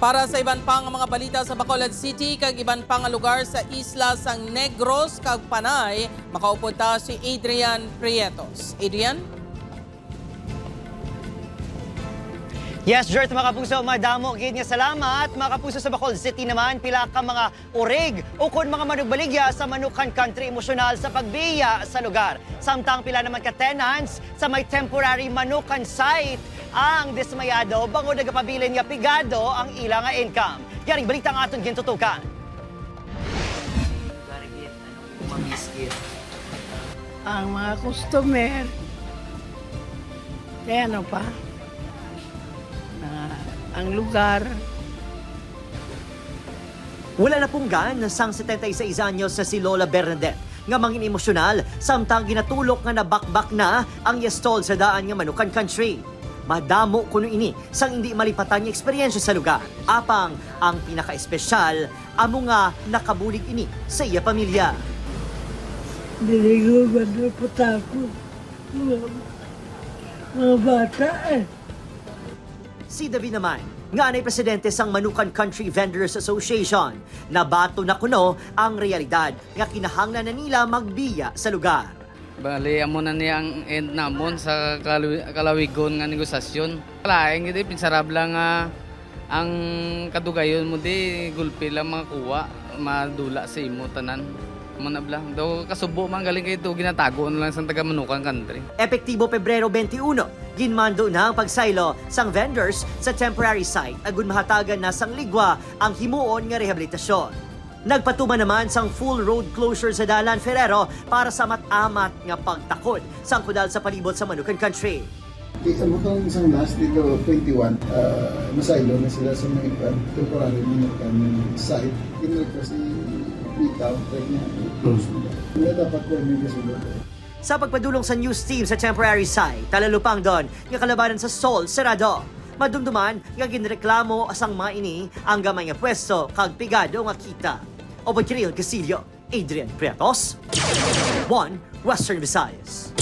Para sa iban pang mga balita sa Bacolod City, kag iban pang lugar sa isla sang Negros, kag Panay, makaupod ta si Adrian Prietos. Adrian? Yes, Jert, mga kapuso, madamo gid nga salamat. Mga kapuso sa Bacolod City naman, pila ka mga urig o kun mga manugbaligya sa Manukan Country emosyonal sa pagbiya sa lugar. Samtang pila naman ka tenants sa may temporary Manukan site ang dismayado bango nagapabilin nga pigado ang ilang nga income. Yaring balita ang aton gintutukan. Ang mga customer, kaya ano pa, ang lugar. Wala na punggan sang 76 anyos sa si Lola Bernadette nga mangin emosyonal samtang ginatulok nga nabakbak na ang yestol sa daan nga Manukan Country. Madamo kuno ini sang hindi malipatan nga eksperyensya sa lugar. Apang ang pinaka-espesyal amo nga nakabulig ini sa iya pamilya. Niligoban na po ako. Mga bata eh. Si David naman, nga anay presidente sang Manukan Country Vendors Association, nabato na kuno ang realidad nga kinahanglan na nila magbiya sa lugar. Bali, amo na niya ang end namon sa kalawigon nga negosasyon. Kalaing iti pinsarabla nga ang kadugayon mo di gulpi lang makakuha, madula sa imo tanan. Manabla. Do kasubo man galing kay ito ginatago na lang sa taga Manukan Country. Epektibo Pebrero 21, ginmando na ang pagsaylo sang vendors sa temporary site agun mahatagan na sang ligwa ang himuon nga rehabilitasyon. Nagpatuman naman sang full road closure sa Dalan Ferrero para sa mat-amat nga pagtakod sang kudal sa palibot sa Manukan Country. Kita mo kung isang last dito, 21, masaylo na sila sa mga temporary Manukan site. Kinrequest si Pita, kaya close nila. Wala dapat ko may kasulot. Sa pagpadulong sa news team sa temporary site, talalupang doon nga kalabanan sa Sol Serrado. Madumduman nga ginreklamo asang mga ini ang gamay nga pwesto kag pigado nga kita. Opo Kiril Casillo, Adrian Prietos, 1 Western Visayas.